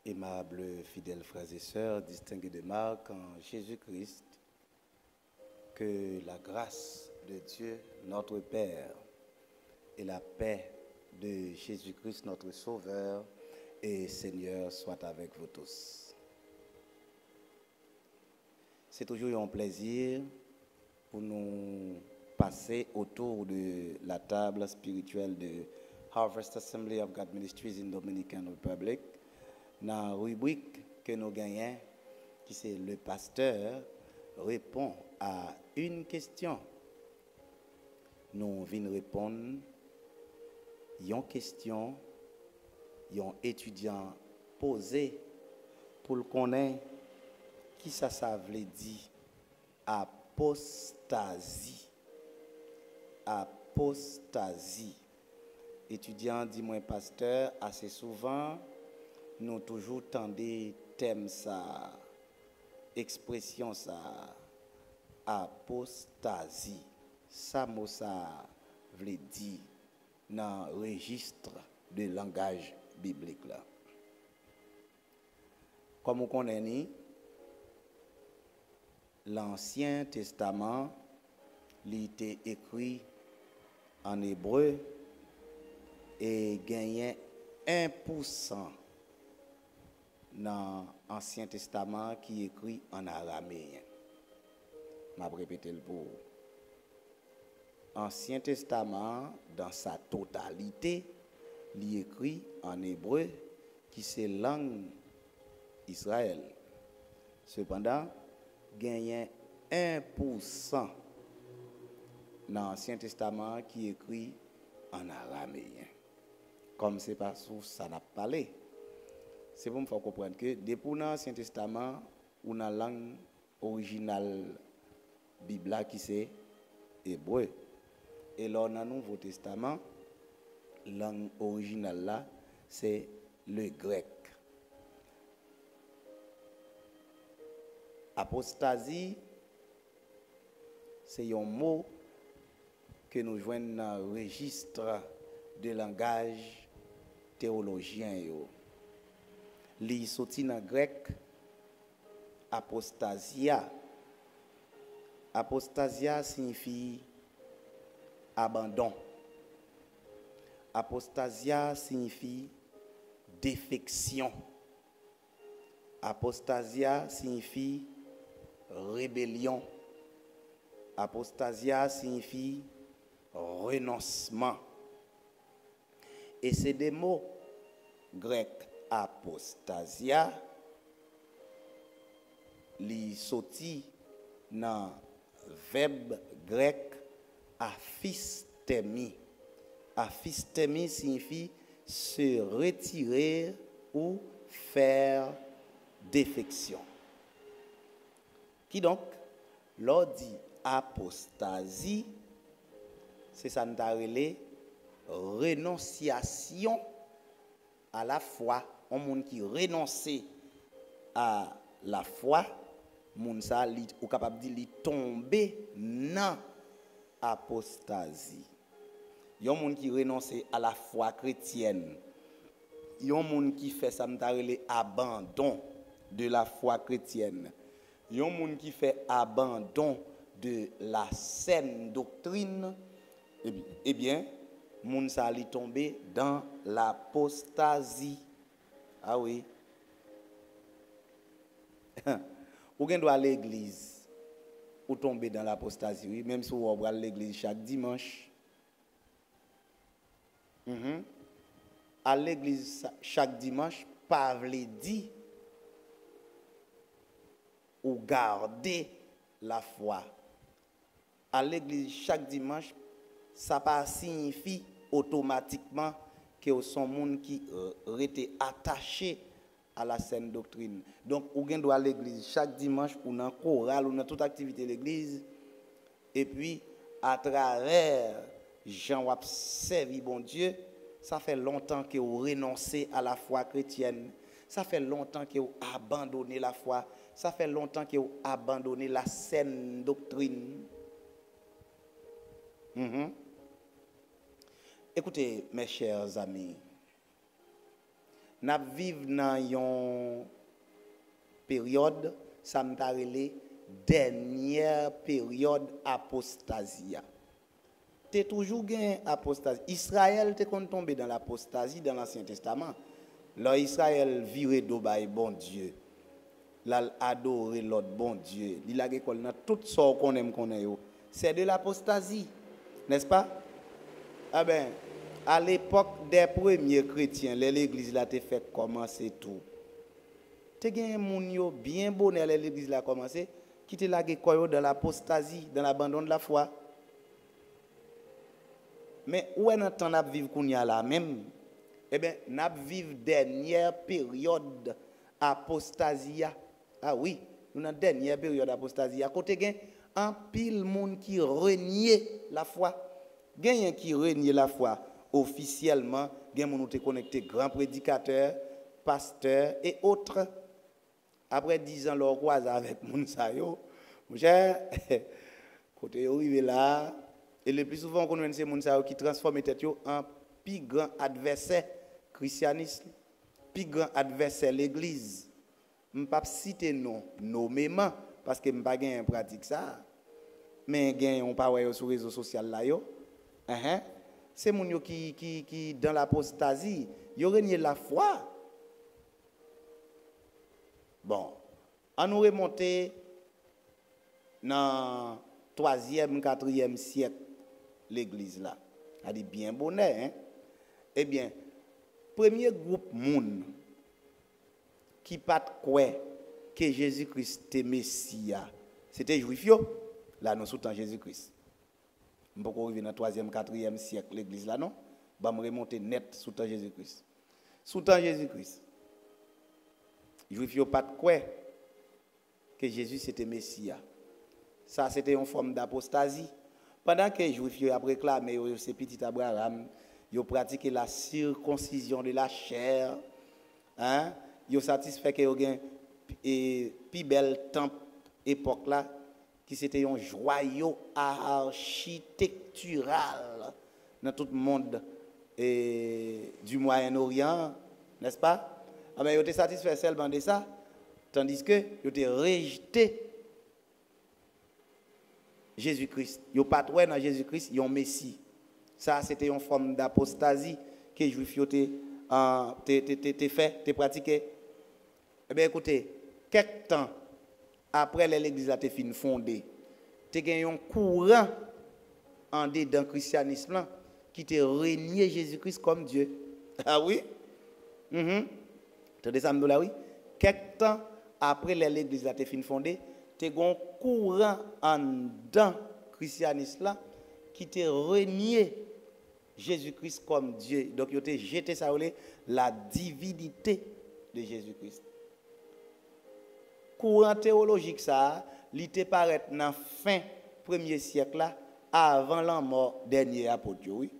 Aimables fidèles frères et sœurs, distingués de marque en Jésus-Christ, que la grâce de Dieu, notre Père, et la paix de Jésus-Christ, notre Sauveur et Seigneur, soient avec vous tous. C'est toujours un plaisir pour nous passer autour de la table spirituelle de Harvest Assembly of God Ministries in Dominican Republic, dans la rubrique que nous gagnons, qui c'est le pasteur répond à une question. Nous venons répondre à une question, un étudiant posé pour le connaître qui ça veut dire apostasie. Apostasie. Étudiant dit moi pasteur assez souvent nous toujours tendez thème ça expression ça apostasie. Ça mot ça veut dire dans le registre de langage biblique là. Comme on connaît l'Ancien Testament, il était écrit en hébreu et gagnait 1% dans l'Ancien Testament qui est écrit en araméen. Je vais répéter le pour. Ancien Testament, dans sa totalité, il est écrit en hébreu qui c'est langue Israël. Cependant, gagne 1% dans l'Ancien Testament qui est écrit en araméen. Comme c'est pas sous ça n'a parlé. C'est pour me faire comprendre que depuis l'Ancien Testament, on a la langue originale Bible qui c'est hébreu. Et là, dans le Nouveau Testament, la langue originale là, c'est le grec. Apostasie, c'est un mot que nous joignons dans le registre de langage théologien. Li sorti dans grec apostasia. Apostasia signifie abandon. Apostasia signifie défection. Apostasia signifie rébellion. Apostasia signifie renoncement. Et c'est des mots grecs apostasia li sorti dans verbe grec aphistemi. Aphistemi signifie se retirer ou faire défection. Qui donc, l'on dit apostasie, c'est ça nous a relé renonciation à la foi. Un monde qui renonce à la foi, moun ça li ou capable dire li tomber dans apostasie. Yon monde qui renonce à la foi chrétienne. Yon monde qui fait ça m'ta relé abandon de la foi chrétienne. Yon monde qui fait abandon de la saine doctrine. Eh bien, moun sa li tomber dans l'apostasie. Ah oui. Ou gen doit à l'église ou tomber dans l'apostasie, oui, même si on va à l'église chaque dimanche. À l'église chaque dimanche, pas vle dit ou garder la foi. À l'église chaque dimanche, ça pas signifie automatiquement que sont monde qui étaient attachés à la saine doctrine. Donc, ou gen doit à l'église chaque dimanche ou dans chorale ou dans toute activité de l'église et puis à travers Jean wap servi bon Dieu, ça fait longtemps que vous renoncez à la foi chrétienne. Ça fait longtemps que vous abandonnez la foi. Ça fait longtemps que vous abandonnez la saine doctrine. Écoutez, mes chers amis, n'a vivre dans une période ça me relé dernière période apostasie. Tu toujours gain apostasie. Israël te kon tombé dans l'apostasie dans l'Ancien Testament. Là Israël viré d'obay bon Dieu. Là adorer l'autre bon Dieu. Il a école dans tout ça qu'on aime connaît yo. C'est de l'apostasie. N'est-ce pas? Ah ben à l'époque des premiers chrétiens, l'église là te fait commencer tout. Te gen moun yo bien bonheur l'église là commencé qui te la koyo dans l'apostasie, dans l'abandon de la foi. Mais où est temps n'a vivre kounya là même? Eh bien, n'a vivre dernière période apostasie. Ah oui, nous dans dernière période apostasie. À côté gen un pile monde qui renie la foi. Gen qui renie la foi officiellement, gen moun te connecté grand prédicateur, pasteur et autres. Après 10 ans leur croise avec moun sa yo. Mon cher, côté arrivé là, et le plus souvent on connaît ces moun sa yo qui transforme tête yo en plus grand adversaire christianisme, plus grand adversaire l'église. Je ne peux pas citer non nommément parce que je n'ai pas en pratique ça. Mais on pas sur les réseaux sociaux là yo. C'est moun yo qui dans l'apostasie, yo renié la foi. Bon, on nous remonter dans 3e, 4e siècle l'église là. A dit bien bonnet hein. Eh bien, premier groupe moun qui pas quoi que Jésus-Christ était Messie, c'était juif yo. Là nous sous temps Jésus-Christ. On peut arriver dans 3e, 4e siècle l'église là non. Bah me remonter net sous temps Jésus-Christ. Sous temps Jésus-Christ. Juif yo pas quoi que Jésus c'était Messie. Ça c'était une forme d'apostasie. Pendant que les Juifs ont réclamé c'est petit Abraham, ils ont pratiqué la circoncision de la chair, hein? Ils ont satisfait que y a un plus bel temple époque là qui c'était un joyau architectural dans tout le monde du Moyen-Orient, n'est-ce pas? Ah ben ils ont été satisfaits seulement de ça, tandis que ils ont été rejetés Jésus-Christ. Ils n'ont pas trouvé dans Jésus-Christ, ils ont Messie. Ça, c'était une forme d'apostasie que les Juifs ont fait, pratiqué. Eh bien, écoutez, quelques temps après l'église a été fin fondée, tu as eu un courant en dedans le christianisme qui te renié Jésus-Christ comme Dieu. Ah oui? Tu as ça, oui? Quelques temps après l'église a été fin fondée, tu as un courant en dedans le christianisme qui te renié Jésus-Christ comme Dieu. Donc, il a jeté ça la divinité de Jésus-Christ. Courant théologique ça, il te paraît dans la fin du 1er siècle là, avant la mort dernier apôtre, oui.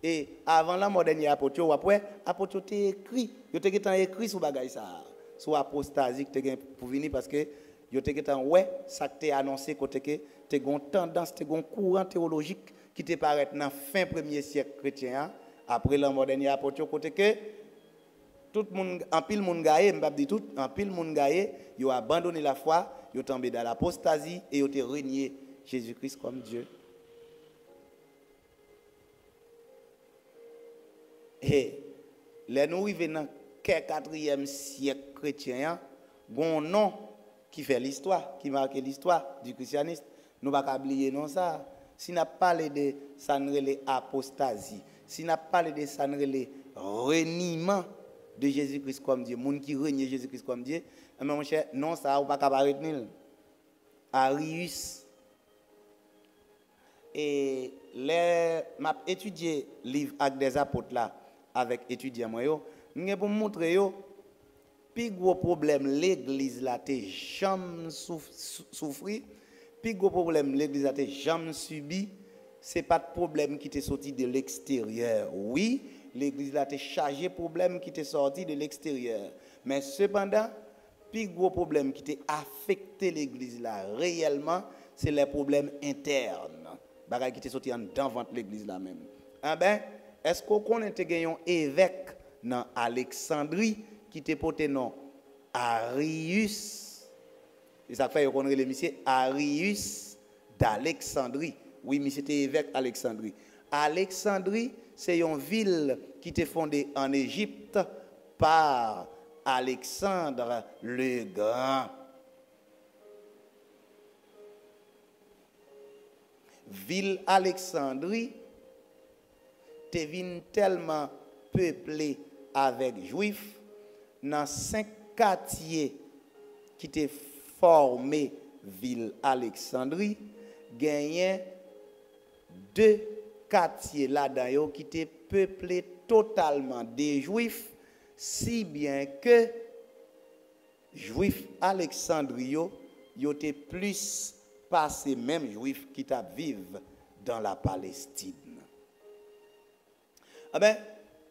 Et avant la mort dernier apôtre, après apôtre t'es écrit, il t'es écrit sur bagay ça, sur apostasie que t'es pour venir parce que il t'es ouais, ça t'es annoncé côté que t'es gon tendance, t'es gon courant théologique qui te paraît dans la fin du 1er siècle chrétien, après la mort dernier apôtre côté que tout le monde, en pile monde gaé, m'pas dit tout, en pile monde gaé, ils ont abandonné la foi, ils ont tombé dans l'apostasie et ils ont renié Jésus-Christ comme Dieu. Et les nous arrivons dans le 4e siècle chrétien, un nom qui fait l'histoire, qui marque l'histoire du christianisme. Nous ne pouvons pas oublier non ça. Si nous parlons de ça, apostasie, si nous parlons de ça, reniement de Jésus-Christ comme Dieu, monde qui renie Jésus-Christ comme Dieu, mais mon cher, non, ça, on ne peut pas retenir. Arius. Et m'a étudié le livre avec des apôtres là, avec étudiants moi yo, pour montrer yo, plus gros problème l'église là t'es jamais souffri, plus gros problème l'église là t'es jamais subi, c'est pas de problème qui t'est sorti de l'extérieur. Oui, l'église là t'es chargé problème qui t'est sorti de l'extérieur, mais cependant plus gros problème qui t'est affecté l'église là réellement, c'est les problèmes internes. Bagay qui t'est sorti en devant l'église là même. Ah ben, est-ce qu'on connaît un évêque dans Alexandrie qui te porté nom Arius. Et ça fait qu'on le monsieur Arius d'Alexandrie. Oui, mais c'était évêque Alexandrie. Alexandrie, c'est une ville qui était fondée en Égypte par Alexandre le Grand. Ville Alexandrie te vin tellement peuplée avec juifs dans 5 quartiers qui te formé ville Alexandrie, gagnait 2 quartiers là-dedans qui étaient peuplés totalement des juifs, si bien que juifs Alexandrie yo étaient plus passés même juifs qui vivent dans la Palestine. Ah ben,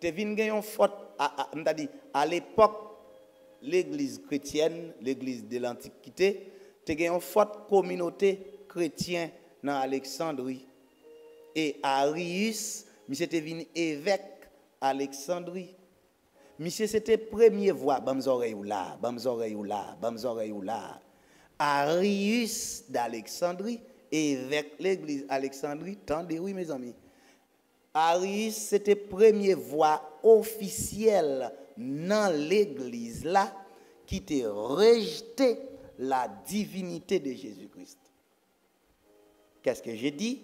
te vin gagne faute à l'époque l'église chrétienne, l'église de l'Antiquité, te gagne une forte communauté chrétienne dans Alexandrie. Et Arius, monsieur était venu évêque Alexandrie. Monsieur c'était premier voix, bam oreilles là, bam oreilles là, bam oreilles là. Arius d'Alexandrie, évêque l'église Alexandrie, tendez oui mes amis. Arius c'était premier voix officielle dans l'église là qui te rejeté la divinité de Jésus-Christ. Qu'est-ce que j'ai dit?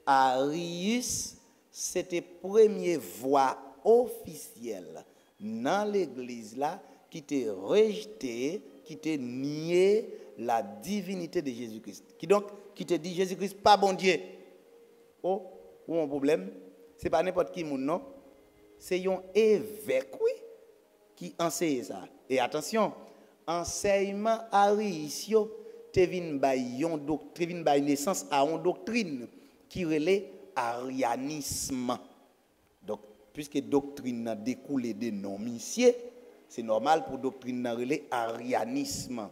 Arius, c'était première voix officielle dans l'église là qui te rejeté, qui te nié la divinité de Jésus-Christ. Qui te dit Jésus-Christ pas bon Dieu. Oh, ou un problème? C'est pas n'importe qui moun non. C'est un évêque, oui, qui enseigne ça. Et attention, enseignement Arius te vin bay naissance à une doctrine qui relève arianisme. Donc, puisque doctrine a découlé de non monsieur, c'est normal pour doctrine relève arianisme.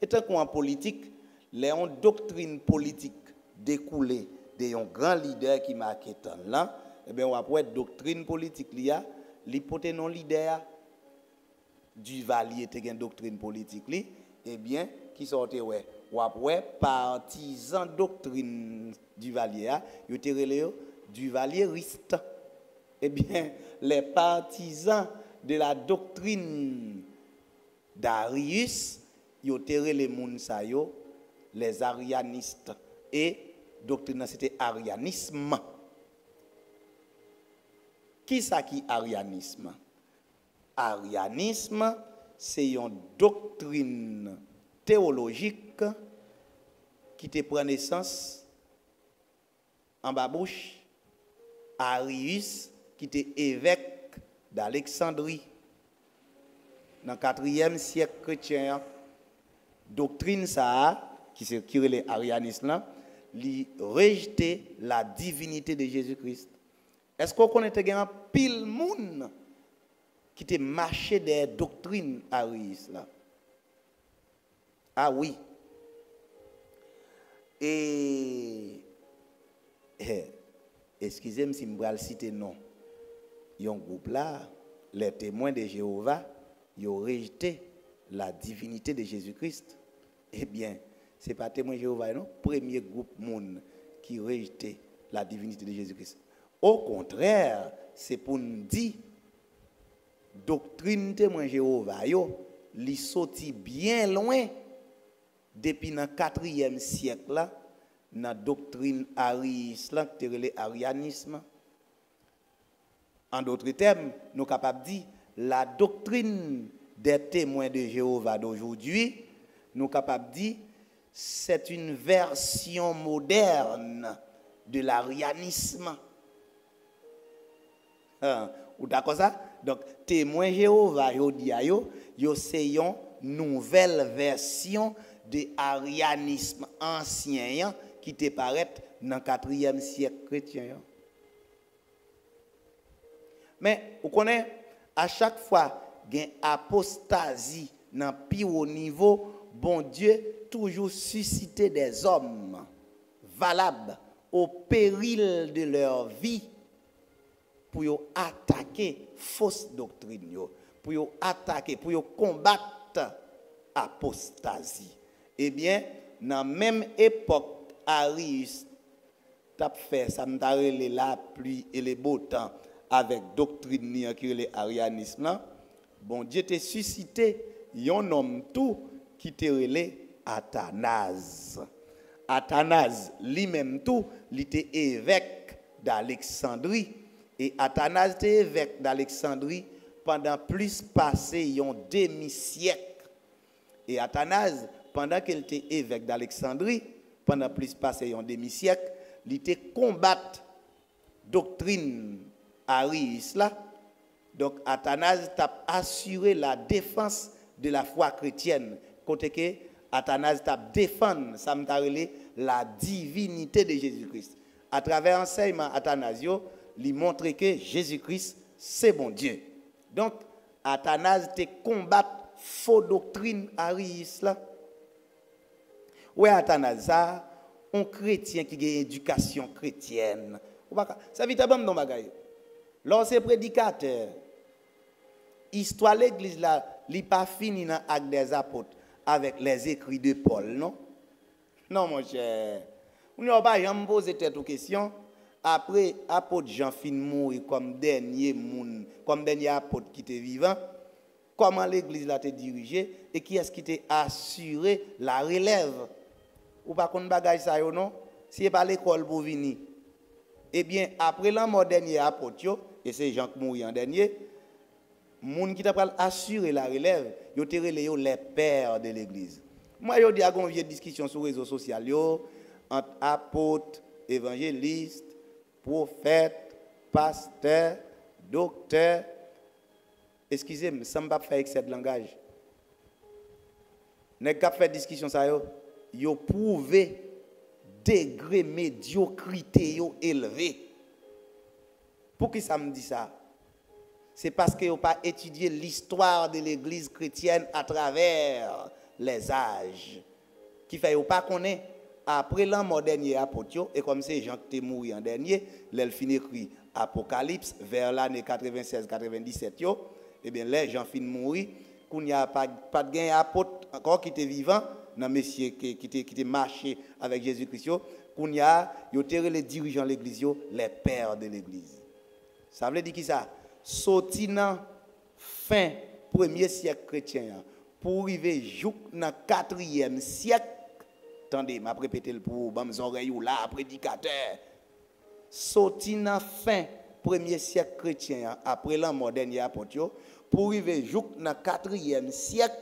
Et tant qu'en politique, les doctrine politique découlée de un grand leader qui m'a quitté là, eh bien, on va pouvoir doctrine politique liya, l'hypothèse non leader du Valier te gen doctrine politique li, eh bien, qui sortait ouais, on va pouvoir partisan doctrine du Valier, yo te relé du valieriste. Eh bien, les partisans de la doctrine d'Arius, yo te relé moun sa yo, les arianistes, et doctrine c'était arianisme. Qui ça qui arianisme? Arianisme, c'est une doctrine théologique qui te prend naissance en babouche. Arius, qui était évêque d'Alexandrie dans le 4e siècle chrétien. Doctrine ça, qui est l'arianisme, lui rejeter la divinité de Jésus-Christ. Est-ce qu'on connaît un pile moun qui te marché des doctrines Arius là? Ah oui. Et excusez-moi si je vais citer non. Il y a un groupe là, les témoins de Jéhovah, ils ont rejeté la divinité de Jésus-Christ. Eh bien, ce n'est pas témoin de Jéhovah, non? Premier groupe monde qui rejeté la divinité de Jésus-Christ. Au contraire, c'est pour nous dire, doctrine témoin Jéhovah, li sorti bien loin depuis le 4e siècle là, dans la doctrine Arius, arianisme. En d'autres termes, nous sommes capables de dire, la doctrine des témoins de Jéhovah d'aujourd'hui, nous sommes capables de dire, c'est une version moderne de l'arianisme. Ou d'accord ça? Donc, témoin Jéhovah, c'est une nouvelle version de l'arianisme ancien qui te paraît dans le 4e siècle chrétien. Mais, vous connaissez, à chaque fois qu'il y a une apostasie dans le plus haut niveau, bon Dieu toujours suscité des hommes valables au péril de leur vie pour yo attaquer fausse doctrine yo, pour yo attaquer, pour yo combattre apostasie. Eh bien, dans la même époque, Arius t'a fait ça m'ta relé la pluie et les beaux temps avec doctrine qui est l'arianisme là. Bon Dieu t'a suscité un homme tout qui te relé Athanase. Athanase lui-même tout, il était évêque d'Alexandrie et Athanase était évêque d'Alexandrie pendant plus passé un demi-siècle. Et Athanase, pendant qu'il était évêque d'Alexandrie, pendant plus passé un demi-siècle, il était combattre doctrine arius là. Donc Athanase t'a assuré la défense de la foi chrétienne. Côté que Athanase t'a défendu, ça m'a relé la divinité de Jésus-Christ. À travers l'enseignement Athanasio, il montre que Jésus-Christ c'est bon Dieu. Donc Athanase te combattre faux doctrine arius là. Ouais Athanase ça un chrétien qui a une éducation chrétienne. Ça vite bon dans bagaille. Lorsque prédicateur, histoire l'église là, li pas fini dans acte des apôtres avec les écrits de Paul, non? Non mon cher. On n'a pas jamais posé cette question après apôtre Jean fin mourir comme dernier monde, comme dernier apôtre qui était vivant. Comment l'église là te dirigé et qui est-ce qui t'a assuré la relève? Ou pas qu'on bagaille ça yo non? Si c'est pas l'école pour venir. Eh bien après la mort dernier apôtre et c'est Jean qui mourit en dernier, moun qui t'a assuré la relève, yo te relé les pères de l'église. Moi yo dis à une discussion sur les réseaux sociaux entre apôtres, évangélistes, prophètes, pasteurs, docteurs. Excusez-moi, ça ne va pas faire excès de langage. Nèg k'ap fait discussion ça yo prouvé degré médiocrité yo élevé. Pour qui ça me dit ça? C'est parce que yo pas étudié l'histoire de l'église chrétienne à travers les âges. Qui fait yo pas connaît après l'an mort dernier apôtre et comme c'est Jean qui est mort en dernier, l'el fin écrit Apocalypse vers l'année 96-97 yo. Eh bien, les gens finissent de mourir, qu'il n'y a pas de gain apôtre encore qui était vivant, dans messieurs qui était marché avec Jésus-Christ, qu'il y a les dirigeants de l'église, les pères de l'église. Ça veut dire qui ça? Sorti dans fin premier siècle chrétien, pour arriver dans le 4e siècle, attendez, je vais répéter pour mes oreilles là, prédicateur. Sorti dans fin premier siècle chrétien, après la mort dernier apôtre, pour arriver dans le 4e siècle,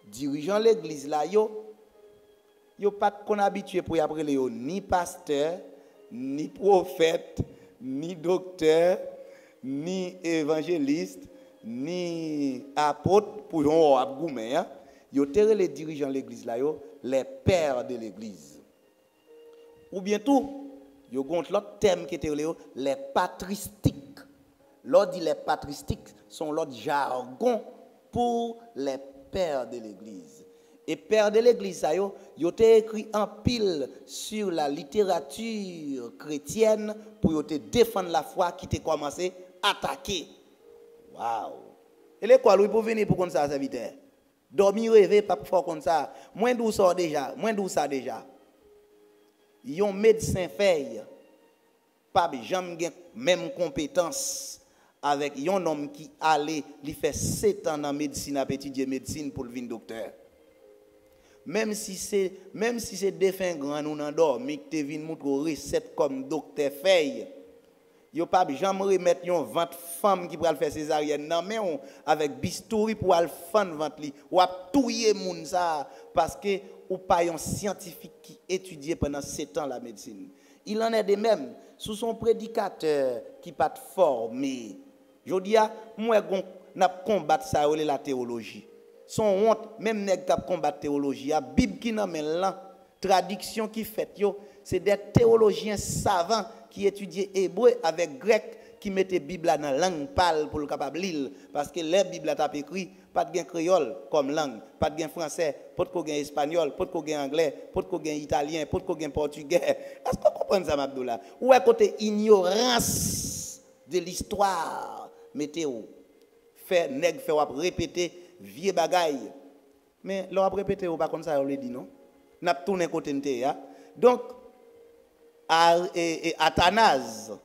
dirigeant l'église là, yo pas qu'on habitué pour appeler ni pasteur, ni prophète, ni docteur, ni évangéliste, ni apôtre pour yon abgoumé. Yo terre les dirigeants de l'église là, les pères de l'église. Ou bien tout, yo gonte l'autre terme qui était les patristiques. L'autre dit les patristiques sont l'autre jargon pour les pères de l'église. Et pères de l'église ça yo t'ai écrit en pile sur la littérature chrétienne pour te défendre la foi qui t'a commencé à attaquer. Waouh. Et l'école lui pour venir pour comme ça serviteur. Dormir rêver pas fort comme ça. Moins d'où ça déjà, moins d'où ça déjà. Yon médecin fait pas jamais même compétence avec un homme qui allait lui faire 7 ans dans médecine à étudier médecine pour le venir docteur. Même si c'est défunt grand nous nan dormi que te vinn montre recette comme docteur Fay. Yo pas jamais remettre yon 20 femmes qui pral faire césarienne nan mais avec bistouri pour al fan ventre li ou a touyer moun ça parce que ou pas un scientifique qui étudié pendant 7 ans la médecine. Il en est de même sous son prédicateur qui pas formé. Je dis moi n'a combattre ça la théologie. Son honte même nèg k'ap combattre théologie, a Bible qui nan men là, traduction qui fait yo, c'est des théologiens savants qui étudiaient hébreu avec grec qui mettaient Bible dans langue parle pour le capable lire parce que les Bible t'a écrit pas de créole comme langue, pas de français, pas de espagnol, pas de anglais, pas de italien, pas de portugais. Est-ce que vous comprenez ça Abdoula? Ou à côté ignorance de l'histoire météo. Fait nèg fait répéter vieux bagaille. Mais l'on répéter ou pas comme ça on le dit non. N'a tourné côté nté. Donc Athanase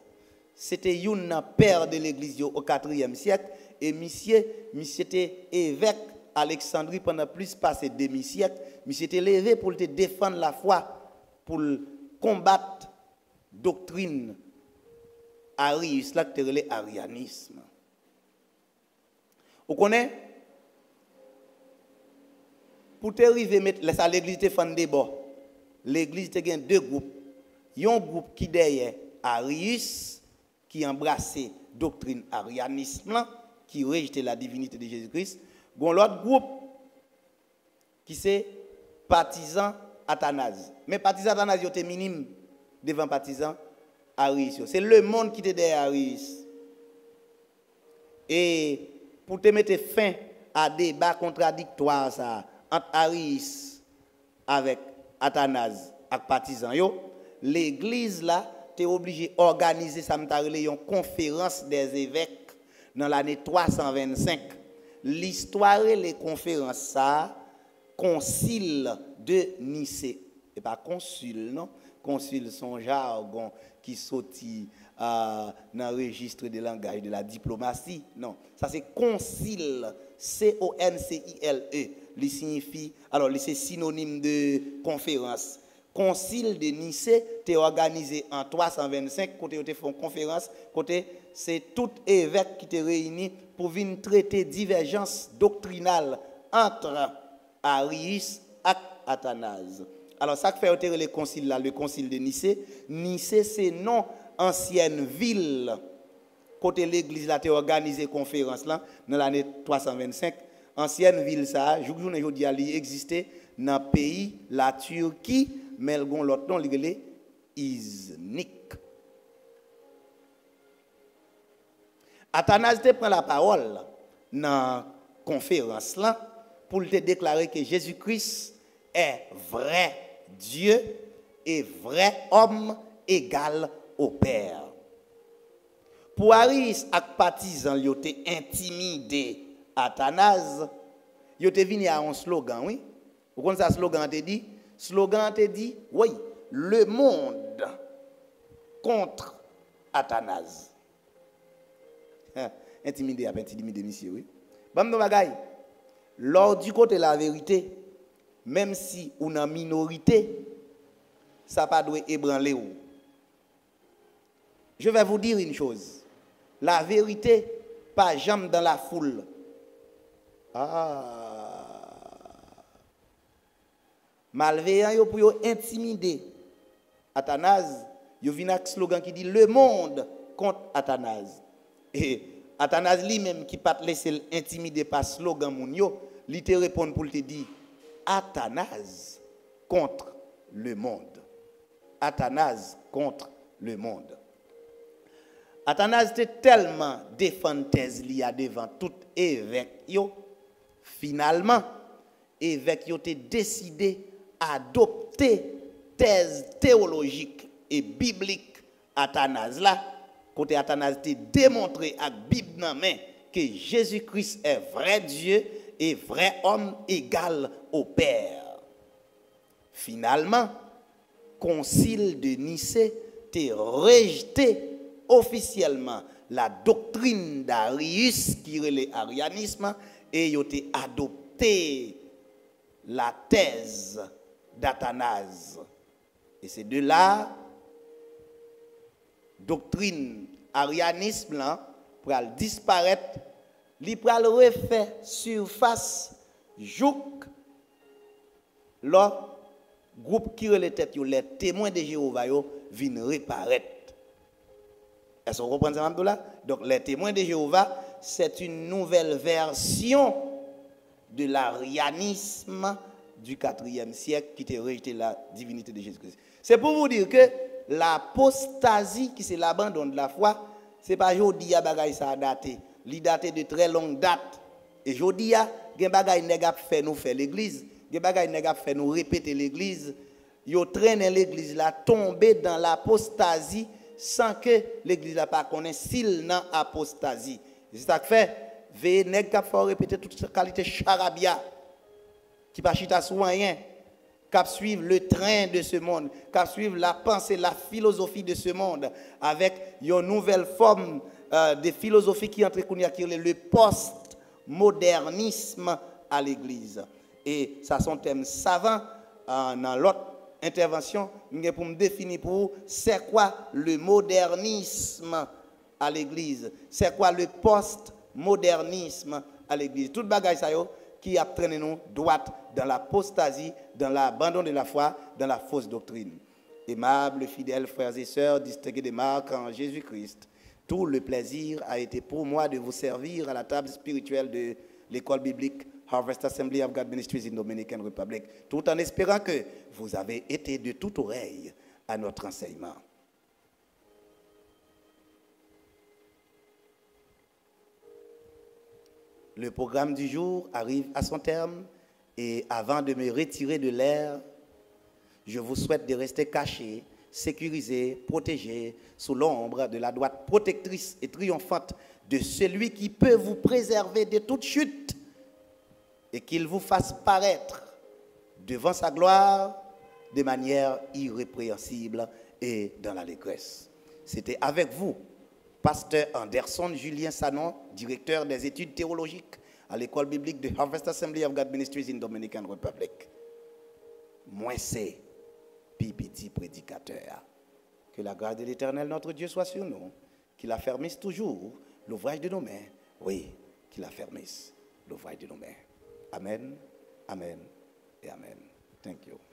c'était un père de l'église au 4e siècle et monsieur était évêque Alexandrie pendant plus passé demi-siècle, monsieur était levé pour te défendre la foi, pour combattre doctrine Arius là que le arianisme. Vous connaissez pour te arriver mettre l'église te fend débat. L'église te gagne deux groupes. Il y a un groupe qui derrière Arius qui embrassait doctrine arianisme qui rejetait la divinité de Jésus-Christ. Il y a l'autre groupe qui c'est partisan Athanase. Mais partisan Athanase était minime devant partisan Arius. C'est le monde qui était derrière Arius. Et pour te mettre fin à débat contradictoire ça entre Arius avec Athanase avec partisan yo, l'église là t'es obligé d'organiser ça une conférence des évêques dans l'année 325. L'histoire et les conférences ça concile de Nicée et pas consul non, consul son jargon qui sortit dans le registre de langage de la diplomatie. Non, ça c'est concile, C-O-N-C-I-L-E. Il signifie, alors c'est synonyme de conférence. Concile de Nicée, tu es organisé en 325, côté tu fais une conférence, côté c'est tout évêque qui te réunit pour venir traiter divergence doctrinale entre Arius et Athanase. Alors ça fait le concile là, le concile de Nicée. Nicée c'est non ancienne ville côté l'église là t'es organisé conférence là dans l'année 325. Ancienne ville ça, journée aujourd'hui elle existait dans le pays la Turquie, mais elle gon l'autre nom li Iznik. Athanase te prend la parole dans la conférence là pour te déclarer que Jésus-Christ est vrai Dieu et vrai homme égal au Père. Pour Arius et partisans, ils ont intimidé Athanase, ils ont venu à un slogan, oui. Vous connaissez ce slogan te dit? Slogan te dit, oui, le monde contre Athanase. Intimidé, monsieur, oui. Bam no bagay. Lors du côté de la vérité, même si on est en minorité, ça pas doit ébranler ou. Je vais vous dire une chose. La vérité, pas jamais dans la foule. Malveillant yo pour intimider Athanase, yo vient avec slogan qui dit le monde contre Athanase. Et Athanase lui-même qui pas laisser intimider par slogan moun yo, li te répond pour te dire Athanase contre le monde. Athanase contre le monde. Athanase était tellement défendu lié devant tout évêque yo. Finalement, évêque yo te décidé adopter thèse théologique et biblique Athanase là. Côté Athanase te démontré avec Bible dans main que Jésus-Christ est vrai Dieu et vrai homme égal au Père. Finalement, concile de Nicée te rejeté officiellement la doctrine d'Arius qui est l'arianisme et il a adopté la thèse d'Athanase. Et c'est de là, doctrine arianisme là, pour disparaître, il pour refaire surface, jouk, le groupe qui est les têtes, les témoins de Jéhovah, viennent reparaître. Est-ce que vous comprenez ça, là? Donc, les témoins de Jéhovah, c'est une nouvelle version de l'arianisme du 4e siècle qui a rejeté la divinité de Jésus-Christ. C'est pour vous dire que l'apostasie, qui c'est l'abandon de la foi, ce n'est pas aujourd'hui que ça a daté. Il daté de très longue date. Et aujourd'hui, il y a des bagages qui fait nous faire l'église, des bagages qui fait nous répéter l'église. Ils traînent l'église là, tomber dans l'apostasie sans que l'église n'a pas connaît s'il n'a apostasie. C'est ça que fait, veillez nèg qui faut répéter toute cette qualité charabia, qui pas chita sous rien, qui suivre le train de ce monde, qui suivre la pensée, la philosophie de ce monde, avec une nouvelle forme de philosophie qui entre le post-modernisme à l'église. Et ça, c'est un thème savant dans l'autre intervention, pour me définir pour vous, c'est quoi le modernisme à l'église, c'est quoi le post-modernisme à l'église. Tout bagage ça qui a traîné nous droite dans l'apostasie, dans l'abandon de la foi, dans la fausse doctrine. Aimables, fidèles frères et sœurs, distingués des marques en Jésus-Christ, tout le plaisir a été pour moi de vous servir à la table spirituelle de l'école biblique Harvest Assembly of God Ministries in Dominican Republic, tout en espérant que vous avez été de toute oreille à notre enseignement. Le programme du jour arrive à son terme et avant de me retirer de l'air, je vous souhaite de rester cachés, sécurisés, protégés sous l'ombre de la droite protectrice et triomphante de celui qui peut vous préserver de toute chute et qu'il vous fasse paraître devant sa gloire de manière irrépréhensible et dans l'allégresse. C'était avec vous, pasteur Anderson Julien Sanon, directeur des études théologiques à l'école biblique de Harvest Assembly of God Ministries in Dominican Republic. Moi, c'est petit prédicateur. Que la grâce de l'Éternel, notre Dieu, soit sur nous, qu'il affermisse toujours l'ouvrage de nos mains. Oui, qu'il affermisse l'ouvrage de nos mains. Amen, amen et amen. Thank you.